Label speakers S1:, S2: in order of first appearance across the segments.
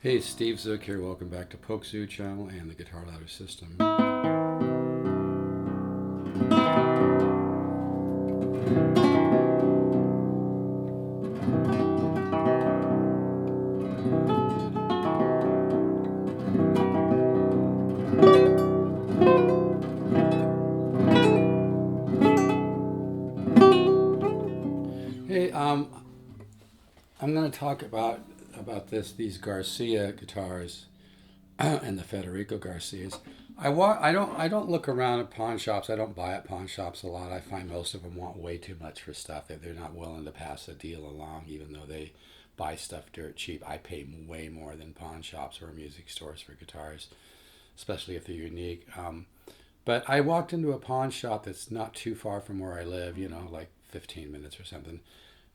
S1: Hey, Steve Zook here. Welcome back to Polkzoo channel and the Guitar Ladder System. Hey, I'm going to talk about these Garcia guitars and the Federico Garcias. I don't look around at pawn shops. I don't buy at pawn shops a lot. I find most of them want way too much for stuff. They're not willing to pass a deal along, even though they buy stuff dirt cheap. I pay way more than pawn shops or music stores for guitars, especially if they're unique. But I walked into a pawn shop that's not too far from where I live, like 15 minutes or something.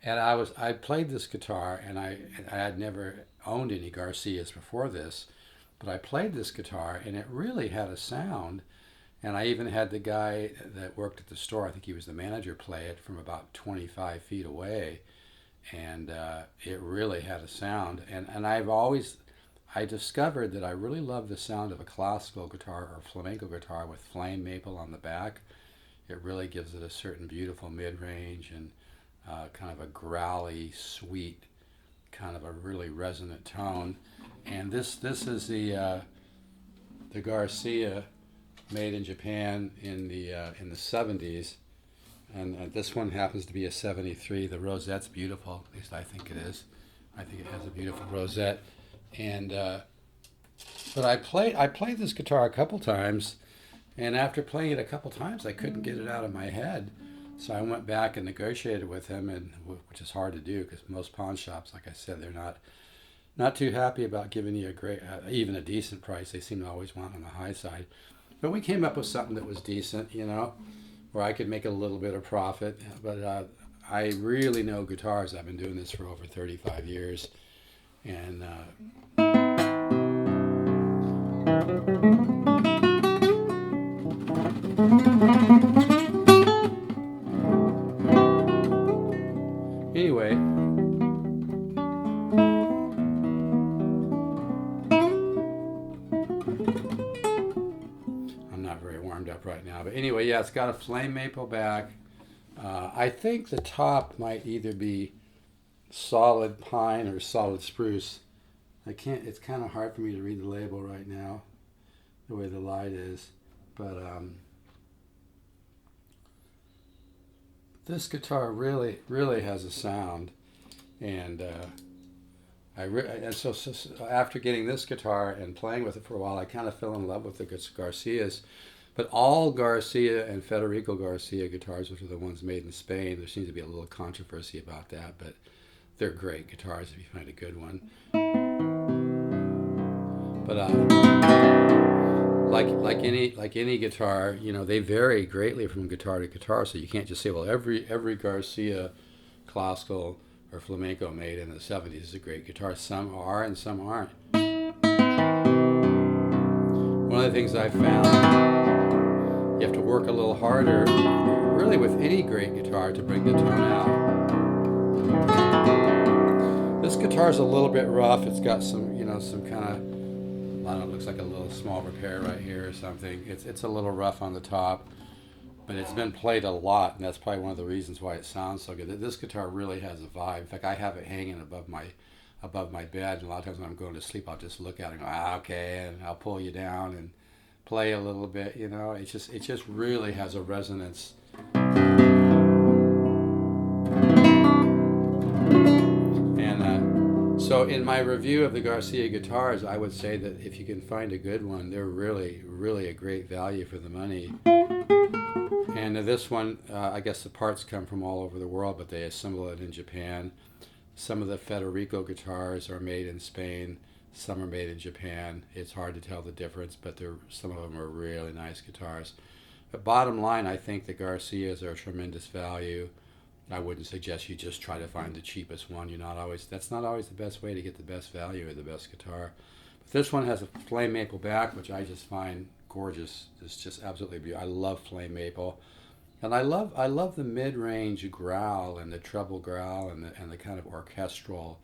S1: And I played this guitar, and I had never owned any Garcias before this, but I played this guitar, and it really had a sound. And I even had the guy that worked at the store, I think he was the manager, play it from about 25 feet away, and it really had a sound. And I discovered that I really love the sound of a classical guitar or flamenco guitar with flame maple on the back. It really gives it a certain beautiful mid-range and kind of a growly, sweet, kind of a really resonant tone. And this is the Garcia, made in Japan in the 70s, and this one happens to be a 73. The rosette's beautiful, at least I think it is. I think it has a beautiful rosette. And but I played this guitar a couple times, and after playing it a couple times, I couldn't get it out of my head. So I went back and negotiated with him, and which is hard to do because most pawn shops, like I said, they're not too happy about giving you a great, even a decent price. They seem to always want on the high side. But we came up with something that was decent, where I could make a little bit of profit. But I really know guitars. I've been doing this for over 35 years, and anyway, I'm not very warmed up right now. But anyway, yeah, it's got a flame maple back. I think the top might either be solid pine or solid spruce. I can't. It's kind of hard for me to read the label right now, the way the light is. But this guitar really has a sound, and so after getting this guitar and playing with it for a while, I kind of fell in love with the Garcias. But all Garcia and Federico Garcia guitars, which are the ones made in Spain, there seems to be a little controversy about that, but they're great guitars if you find a good one. But like any guitar, they vary greatly from guitar to guitar. So you can't just say, well, every Garcia classical or flamenco made in the 70s is a great guitar. Some are and some aren't. One of the things I found, you have to work a little harder, really with any great guitar, to bring the tone out. This guitar is a little bit rough. It's got some kind of, I don't know, it looks like a little small repair right here or something. It's a little rough on the top, but it's been played a lot, and that's probably one of the reasons why it sounds so good. This guitar really has a vibe. In fact, I have it hanging above my bed, and a lot of times when I'm going to sleep, I'll just look at it and go, okay, and I'll pull you down and play a little bit. It just really has a resonance. So in my review of the Garcia guitars, I would say that if you can find a good one, they're really a great value for the money. And this one, I guess the parts come from all over the world, but they assemble it in Japan. Some of the Federico guitars are made in Spain. Some are made in Japan. It's hard to tell the difference, but some of them are really nice guitars. But bottom line, I think the Garcias are a tremendous value. I wouldn't suggest you just try to find the cheapest one. That's not always the best way to get the best value or the best guitar. But this one has a flame maple back, which I just find gorgeous. It's just absolutely beautiful. I love flame maple. And I love the mid-range growl and the treble growl and the kind of orchestral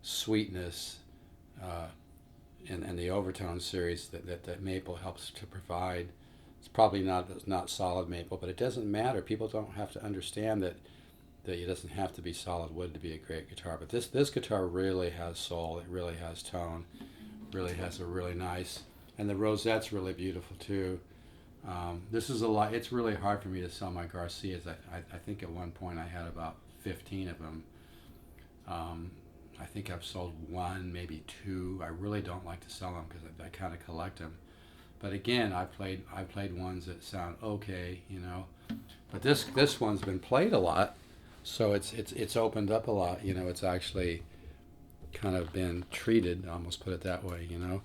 S1: sweetness. and the overtone series that maple helps to provide. It's probably not solid maple, but it doesn't matter. People don't have to understand that it doesn't have to be solid wood to be a great guitar. But this guitar really has soul. It really has tone. Really has a really nice, and the rosette's really beautiful too. This is a lot. It's really hard for me to sell my Garcias. I think at one point I had about 15 of them. I think I've sold one, maybe two. I really don't like to sell them because I kind of collect them. But again, I played ones that sound okay, you know. But this one's been played a lot, so it's opened up a lot. You know, it's actually kind of been treated. I almost put it that way, you know.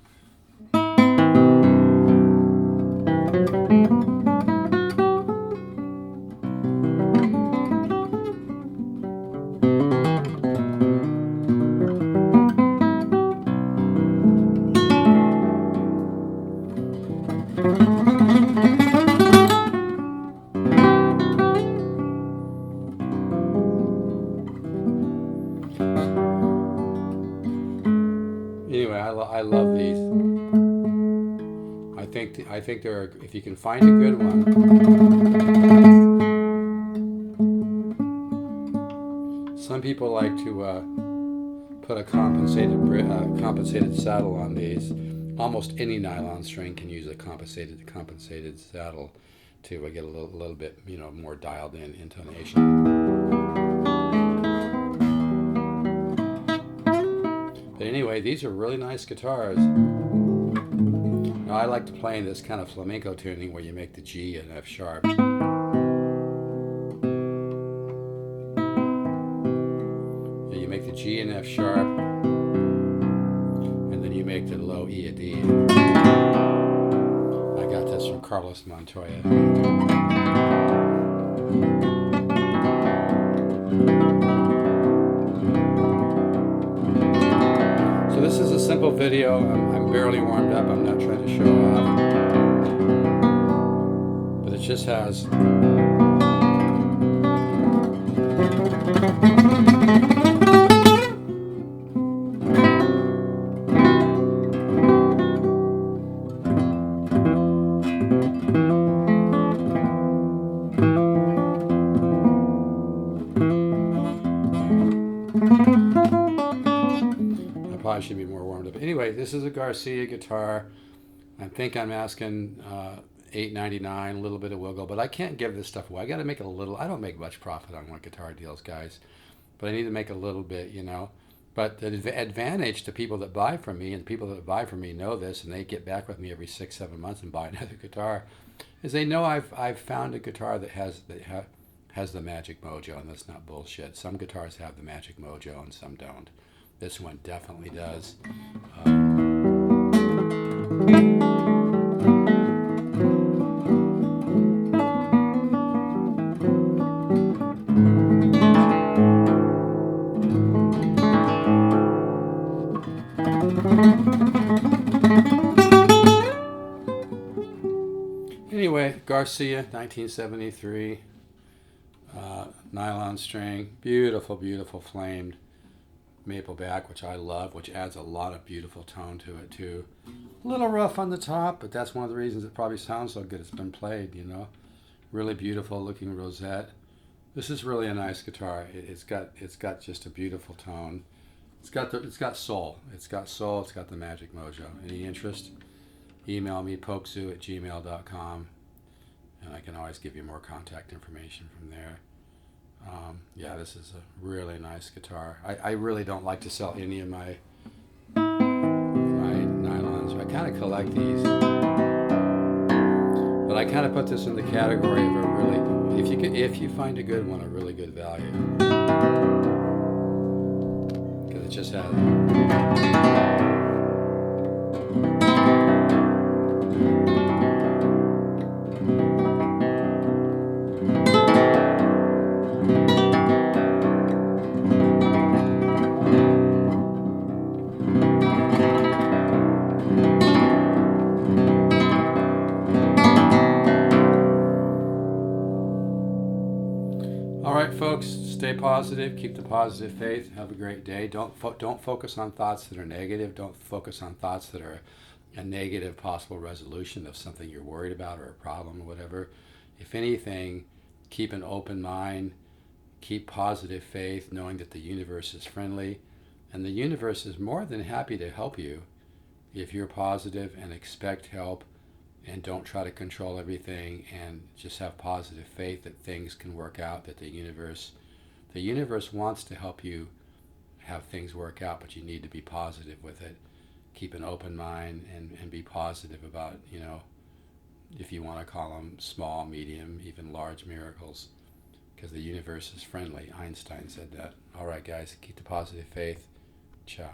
S1: Anyway, I love these. I think there are, if you can find a good one. Some people like to put a compensated saddle on these. Almost any nylon string can use a compensated saddle to get a little bit, you know, more dialed in intonation. But anyway, these are really nice guitars. Now, I like to play in this kind of flamenco tuning where you make the G an F sharp. You make the G and F sharp, and then you make the low E a D. I got this from Carlos Montoya. So this is a simple video. I'm barely warmed up. I'm not trying to show off. But it just has... I should be more warmed up. Anyway, this is a Garcia guitar. I think I'm asking $8.99, a little bit of wiggle, but I can't give this stuff away. I got to make a little. I don't make much profit on my guitar deals, guys, but I need to make a little bit, you know. But the advantage to people that buy from me, and the people that buy from me know this, and they get back with me every 6-7 months and buy another guitar, is they know I've found a guitar that has the magic mojo, and that's not bullshit. Some guitars have the magic mojo, and some don't. This one definitely does. Anyway, Garcia, 1973, nylon string, beautiful, beautiful flamed maple back, which I love, which adds a lot of beautiful tone to it too. A little rough on the top, but that's one of the reasons it probably sounds so good. It's been played, you know. Really beautiful looking rosette. This is really a nice guitar. It's got just a beautiful tone. It's got soul. It's got soul. It's got the magic mojo. Any interest? Email me polkzoo@gmail.com, and I can always give you more contact information from there. Yeah, this is a really nice guitar. I really don't like to sell any of my nylons. I kind of collect these, but I kind of put this in the category of a really, if you find a good one, a really good value, because it just has. All right, folks, stay positive. Keep the positive faith. Have a great day. Don't focus on thoughts that are negative. Don't focus on thoughts that are a negative possible resolution of something you're worried about or a problem or whatever. If anything, keep an open mind. Keep positive faith, knowing that the universe is friendly, and the universe is more than happy to help you if you're positive and expect help, and don't try to control everything, and just have positive faith that things can work out, that the universe wants to help you have things work out, but you need to be positive with it. Keep an open mind and be positive about, if you want to call them small, medium, even large miracles, because the universe is friendly. Einstein said that. All right, guys, keep the positive faith. Ciao.